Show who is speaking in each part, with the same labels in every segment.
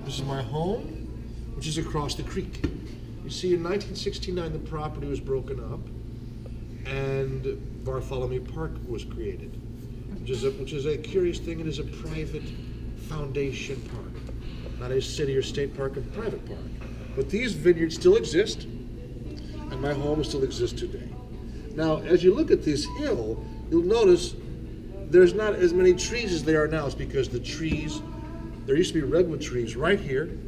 Speaker 1: This is my home, which is across the creek. You see, in 1969, the property was broken up, and Bartholomew Park was created, which is a curious thing. It is a private foundation park, not a city or state park, a private park. But these vineyards still exist, and my home still exists today. Now, as you look at this hill, you'll notice there's not as many trees as there are now. It's because the trees, there used to be redwood trees right here,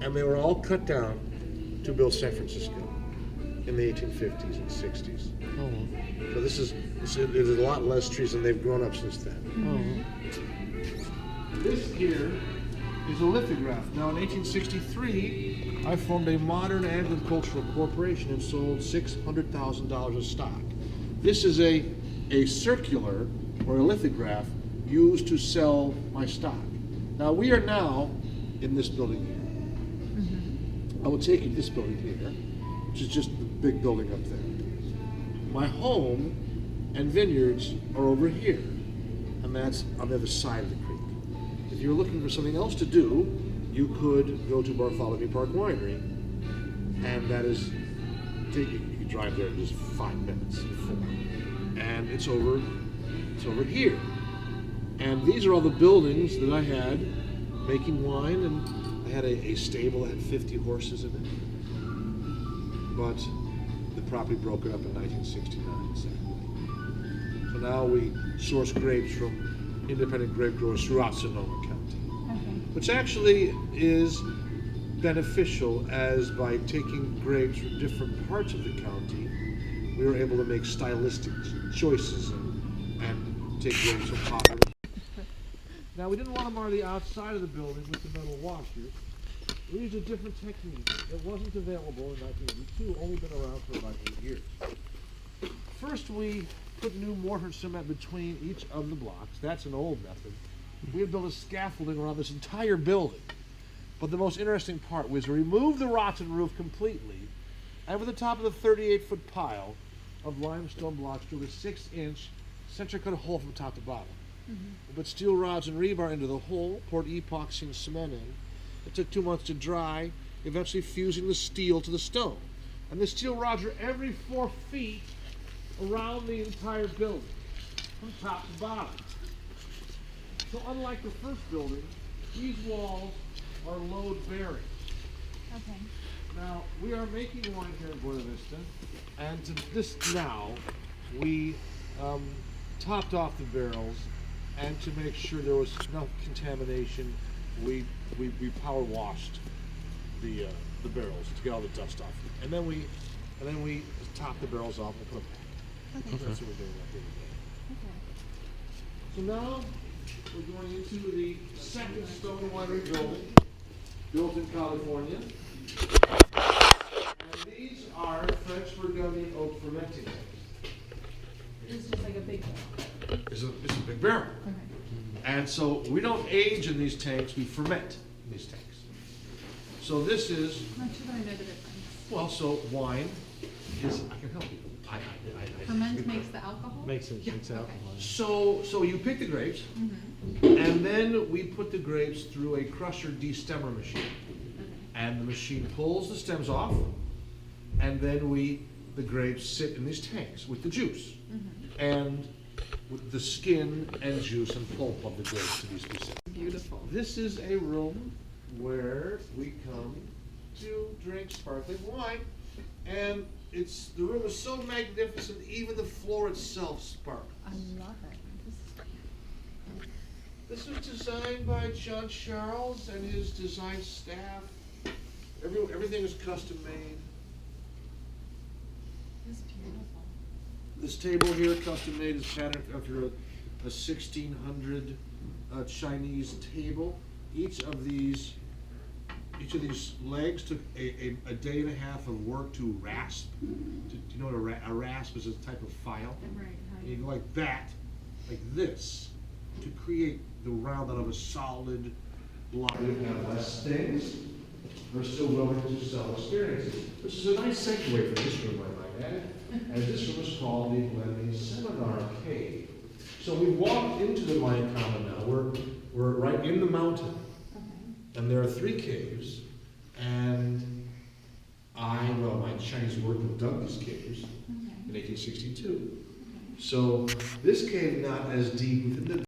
Speaker 1: and they were all cut down to build San Francisco in the 1850s and 60s.
Speaker 2: Oh.
Speaker 1: So there's a lot less trees, and they've grown up since then.
Speaker 2: Oh.
Speaker 1: This here is a lithograph. Now, in 1863, I formed a modern agricultural corporation and sold $600,000 of stock. This is a circular or a lithograph used to sell my stock. Now, we are now in this building here. Mm-hmm. I will take you to this building here, which is just the big building up there. My home and vineyards are over here, and that's on the other side of the creek. If you're looking for something else to do, you could go to Bartholomew Park Winery, and that is, you could drive there in just 5 minutes, 4, and it's over here. And these are all the buildings that I had making wine, and I had a stable that had 50 horses in it. But the property broke it up in 1969, sadly. So now we source grapes from independent grape growers throughout Sonoma County, which actually is beneficial, as by taking grapes from different parts of the county, we were able to make stylistic choices and take grapes from popular. Now, we didn't want them on the outside of the building with the metal washers. We used a different technique. It wasn't available in 1982, only been around for about 8 years. First, we put new mortar and cement between each of the blocks. That's an old method. We had built a scaffolding around this entire building. But the most interesting part was to remove the rotten roof completely, and over the top of the 38-foot pile of limestone blocks, drilled a 6-inch center cut hole from top to bottom. We put steel rods and rebar into the hole, poured epoxy and cement in. It took 2 months to dry, eventually fusing the steel to the stone. And the steel rods are every 4 feet around the entire building, from top to bottom. So unlike the first building, these walls are load-bearing.
Speaker 3: Okay.
Speaker 1: Now, we are making wine here in Buena Vista, and to this now, we topped off the barrels, and to make sure there was enough contamination, we power washed the barrels to get all the dust off. And then we top the barrels off and put them back.
Speaker 3: Okay.
Speaker 1: That's what we're doing right here
Speaker 3: Okay.
Speaker 1: today. So now we're going into the second stone winery building, built in California. And these are French Burgundian oak fermenting tanks.
Speaker 3: It's just like a big one.
Speaker 1: It's a big barrel.
Speaker 3: Okay.
Speaker 1: And so we don't age in these tanks, we ferment in these tanks. So this is,
Speaker 3: Not sure that I know the difference.
Speaker 1: well, so wine is, I can help you.
Speaker 3: Ferment makes the alcohol?
Speaker 4: Makes it, makes alcohol.
Speaker 1: So you pick the grapes,
Speaker 3: Mm-hmm.
Speaker 1: and then we put the grapes through a crusher destemmer machine.
Speaker 3: Okay.
Speaker 1: And the machine pulls the stems off, and then the grapes sit in these tanks with the juice.
Speaker 3: Mm-hmm.
Speaker 1: And with the skin and juice and pulp of the grapes to be specific.
Speaker 3: Beautiful.
Speaker 1: This is a room where we come to drink sparkling wine, and the room is so magnificent, even the floor itself sparkles.
Speaker 3: I love it.
Speaker 1: This was designed by John Charles and his design staff. Everything is custom made.
Speaker 3: This is beautiful.
Speaker 1: This table here, custom made, is patterned after a 1600 Chinese table. Each of these legs took a day and a half of work to rasp. Do you know what a rasp is? A type of file.
Speaker 3: Right.
Speaker 1: And you go like that, like this, to create the round out of a solid block. We have less things. We're still willing to sell experiences, which is a nice segue for this room, I might add. And this room is called the Buena Seminar Cave. So we walked into the Mayan Common now. We're right in the mountain.
Speaker 3: Okay.
Speaker 1: And there are 3 caves, and my Chinese workmen dug these caves
Speaker 3: Okay.
Speaker 1: in 1862. So this cave, not as deep within the